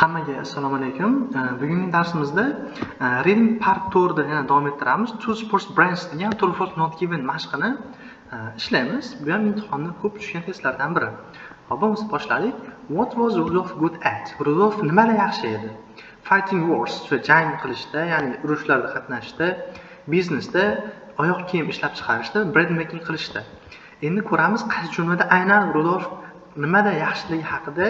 Hammaga assalomu alaykum. Bugungi darsimizda reading part 4 da yana davom ettiramiz. Two sports brands degan true false not given mashqini ishlaymiz. Bu ham imtihonda ko'p tushgan testlardan biri. Hop, biz boshladik. What was Rudolf good at? Rudolf nimada yaxshi edi? Fighting wars, jang qilishda, ya'ni urushlarda qatnashishda, biznesda, oyoq kiyim ishlab chiqarishda, bread making qilishda. Endi ko'ramiz qaysi jumlada aynan Rudolf nimada yaxshiligi haqida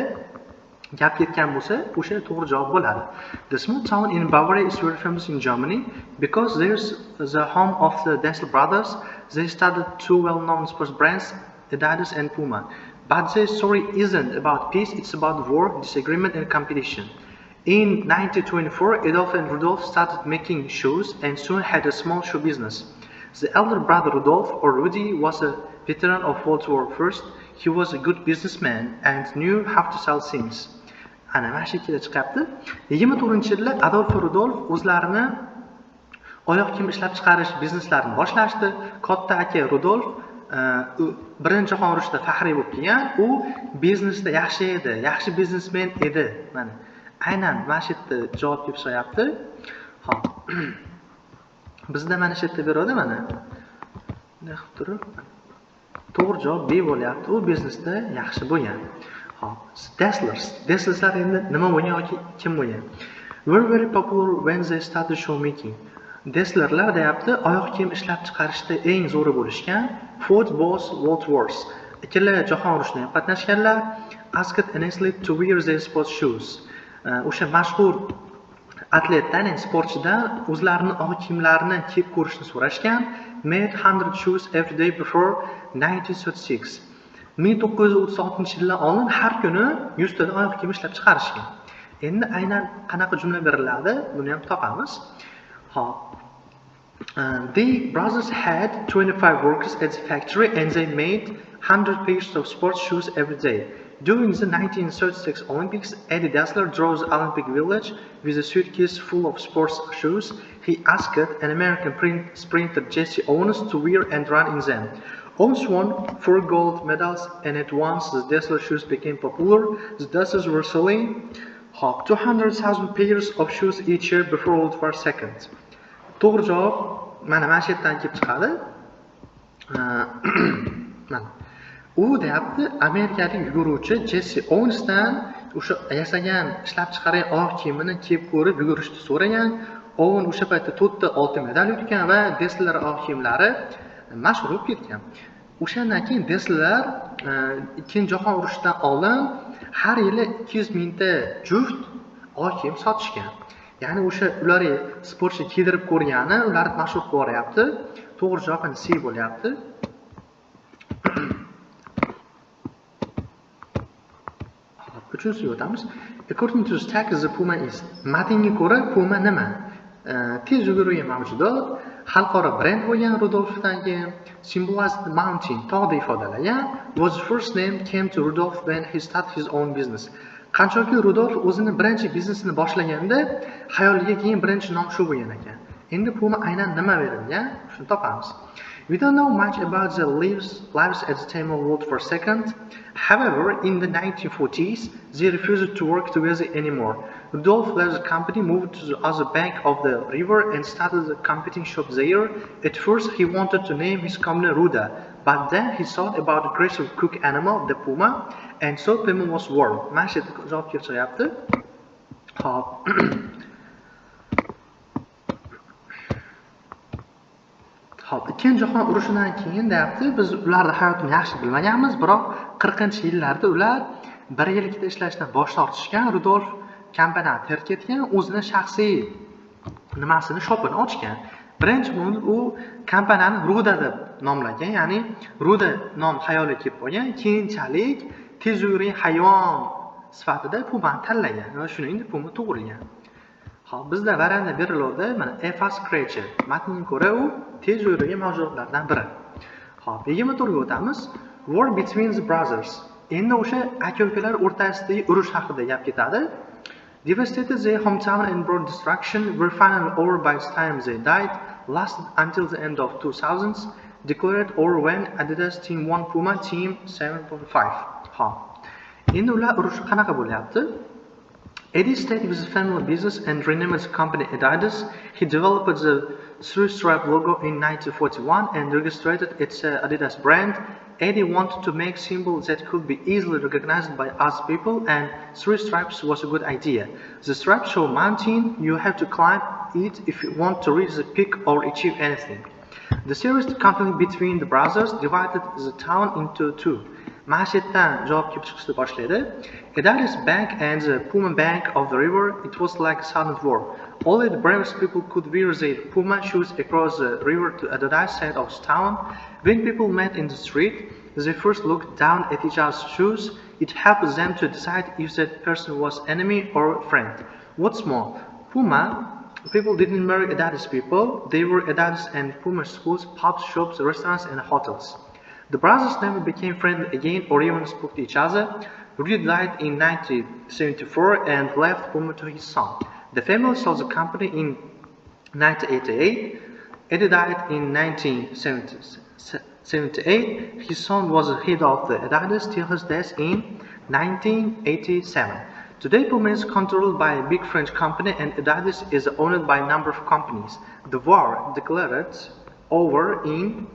gap ketgan bo'lsa, o'sha to'g'ri javob bo'ladi. The small town in Bavaria is very famous in Germany because there's the home of the Dassler brothers. They started two well-known sports brands, Adidas and Puma. But their story isn't about peace, it's about war, disagreement and competition. In 1924, Adolf and Rudolf started making shoes and soon had a small shoe business. The elder brother Rudolf, or Rudy, was a veteran of World War I. He was a good businessman and knew how to sell things. Ana mana shu kelib chiqyapti. 24-yilda Adolf va Rudolf o'zlarini oyoq kiyim ishlab chiqarish bizneslarini boshlashdi. Katta aka Rudolf birinchi jahon urushida faxriy bo'lib kelgan. U biznesda yaxshi edi, yaxshi biznesmen edi. Mana aynan mana shu yerda javob kelib chiqyapti. Xo'p. Bizda mana shu yerda beradi mana. Bunday qilib turib to'g'ri javob B bo'lyapti. U biznesda yaxshi bo'lgan. Dassler endi nima bo'lgan yoki kim bo'lgan? Were very popular when they started show making. Dasslerlar deyapti, oyoq kiyim ishlab chiqarishda eng zo'ri bo'lishgan. Fought both world wars. Ikkala jahon urushida ham qatnashganlar. Asked an athlete to wear their sports shoes. O'sha mashhur atletdan, sportchidan o'zlarining oyoq kiyimlarini kiyib ko'rishni so'rashgan. Made 100 shoes every day before 1936. 1936-yildan oldin har kuni 100 ta oyoq kiyim ishlab chiqarishgan. Endi aynan qanaqa jumla beriladi, buni ham topamiz. Hop. The brothers had 25 workers at the factory and they made 100 pairs of sports shoes every day. During the 1936 Olympics, Eddie Dassler drove the Olympic Village with a suitcase full of sports shoes. He asked an American sprinter Jesse Owens to wear and run in them. Owens won 4 gold medals and at once the Dassler shoes became popular. The Dasslers were selling 200,000 pairs of shoes each year before World War II. To'g'ri javob mana shu yerdan kelib chiqadi. Mana u deyapti, amerikalik yuguruvchi Jesse Owensdan o'sha yasagan, ishlab chiqargan oyoq kiyimini kiyib ko'rib yugurishni so'ragan. Owen o'sha paytda 4 ta oltin medal yutgan va Dassler oyoq kiyimlari mashhur bo'lib ketgan. O'shandan keyin Dassler ikkinchi jahon urushidan oldin har yili 200 mingta juft oyoq kiyim sotishgan. Ya'ni o'sha ular sportchi kiydirib ko'rgani ularni mashhur qilib yuboryapti. To'g'ri javob C bo'lyapti. Uchinchisiga o'tamiz. According to the text, the Puma is. Matnga ko'ra Puma nima? Tez yugurgan mavjudot, xalqaro brend bo'lgan Rudolfdan keyin symbolized the mountain, tog'ni ifodalagan. Was first name came to Rudolf when he started his own business. Qanchaki Rudolf o'zini birinchi biznesini boshlaganda, xayoliga keyin birinchi nom shu bo'lgan ekan. Endi Puma aynan nima berilgan? Shuni topamiz. We don't know much about the lives at the time of World War II. However, in the 1940s, they refused to work together anymore. Rudolf left the company, moved to the other bank of the river and started a competing shop there. At first, he wanted to name his company Ruda, but then he thought about the aggressive cook animal, the puma, and so Puma was born. Mana shu yerda javob kelib chiqyapti. Hop. Hop, ikkinchi jahon urushidan keyin deyapti, biz ularning hayotini yaxshi bilmaganmiz, biroq 40-yillarda ular bir yillikda ishlashdan bosh tortishgan. Rudolf kompaniyadan terib ketgan, o'zining shaxsiy nimasini shopini ochgan. Birinchi bo'lib u kompaniyani Ruda deb nomlagan, ya'ni Ruda nom xayoliga kelib qolgan. Keyinchalik tez yugurgan hayvon sifatida Pumani tanlagan va shuningdek Puma tug'ilgan. Hop, bizda variantda beriladi, mana a fast creature. Matnga ko'ra u tez yurgan mavjudotlardan biri. Hop, 24 ga o'tamiz. War between the brothers. Endi o'sha aka-ukalar o'rtasidagi urush haqida gap ketadi. Devastated their hometown and brought destruction, were finally over by the time they died, lasted until the end of 2000s, declared over when Adidas team 1 Puma team 7.5. Hop. Endi ular urush qanaqa bo'lyapti? Eddie stayed with his family business and renamed his company Adidas. He developed the three-stripe logo in 1941 and registered its Adidas brand. Eddie wanted to make symbols that could be easily recognized by other people, and three stripes was a good idea. The stripes show a mountain. You have to climb it if you want to reach the peak or achieve anything. The serious conflict between the brothers divided the town into two. Masjiddan javob kelib chiqishni boshlaydi. Adidas Bank and the Puma Bank of the river, it was like a silent war. Only the bravest people could wear their Puma shoes across the river to Adidas side of the town. When people met in the street, they first looked down at each other's shoes. It helped them to decide if that person was enemy or friend. What's more, people didn't marry Adidas people. They were Adidas and Puma schools, pubs, shops, restaurants, and hotels. The brothers never became friendly again or even spoke to each other. Rudy died in 1974 and left Puma to his son. The family sold the company in 1988. Eddie died in 1978. His son was the head of the Adidas till his death in 1987. Today, Puma is controlled by a big French company and Adidas is owned by a number of companies. The war declared over in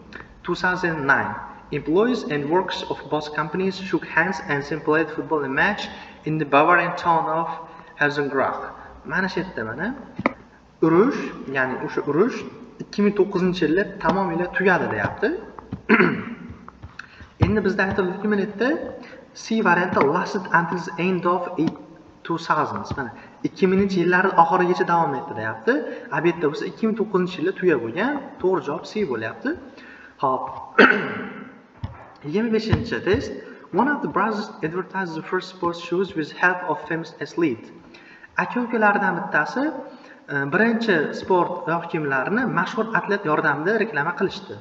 2009. Employees and workers of both companies shook hands and then played football a match in the Bavarian town of Herzogenaurach. Mana shu yerda mana urush, ya'ni o'sha urush 2009-yilda tamomila tugadi deyapti. Endi bizda aytildiki, mana yerda C varianti lasted until the end of 2000s. Mana 2000-yillar oxirigacha davom etdi deyapti. Bu yerda bo'lsa 2009-yilda tugab bo'lgan. To'g'ri javob C bo'lyapti. Hop. 25-chi test. One of the brothers advertised the first sports shoes with help of famous athlete. Aka-ukalardan bittasi birinchi sport oyoq kiyimlarini mashhur atlet yordamida reklama qilishdi.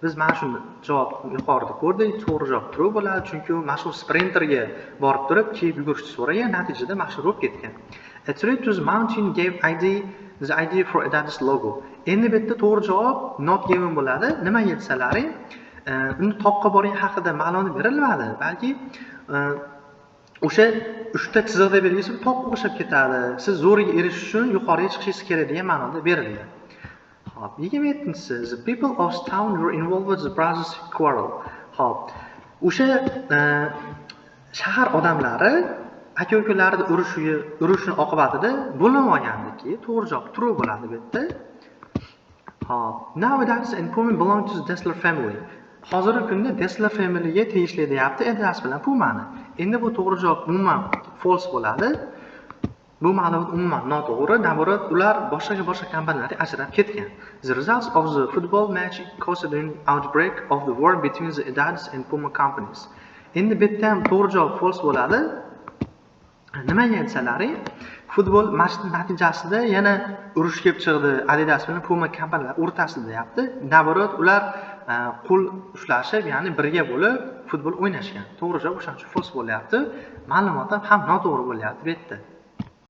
Biz mana shuni javob yuqorida ko'rdik. To'g'ri javob true bo'ladi, chunki u mashhur sprinterga borib turib kiyib yugurishni so'ragan, natijada mashhur bo'lib ketgan. A trip to the mountain gave the idea for Adidas logo. Endi bu yerda to'g'ri javob not given bo'ladi. Nimaga desalaring, uni toqqa boring haqida ma'lumot berilmadi, balki o'sha 3 ta chiziqda belgisi toqqa o'xshab ketadi. Siz zo'riga erishish uchun yuqoriga chiqishingiz kerak degan ma'noda berilgan. Hop, 27-si. The people of the town were involved with the brothers' quarrel. Hop, o'sha shahar odamlari aka-ukalarning urushini oqibatida bo'linib olgandiki, to'g'ri javob true bo'ladi bu yerda. Hop, now Adidas and Puma belong to the Dassler family. Hozirgi kunda Dassler familyga tegishli deyapti Adidas bilan Pumani. Endi bu to'g'ri javob umuman false bo'ladi. Bu ma'lumot umuman noto'g'ri. Naborat ular boshqa kompaniyalarga ajrab ketgan. The results of the football match caused an outbreak of the war between the Adidas and Puma companies. Endi bu yerda ham to'g'ri javob false bo'ladi. Nimaga aytsalaring, futbol matchning natijasida yana urush kelib chiqdi Adidas bilan Puma kompaniyalar o'rtasida deyapti. Naborat ular qo'l ushlashib, ya'ni birga bo'lib futbol o'ynashgan. To'g'ri javob o'shaning uchun false bo'lyapti. Ma'lumot ham noto'g'ri bo'lyapti bu yerda.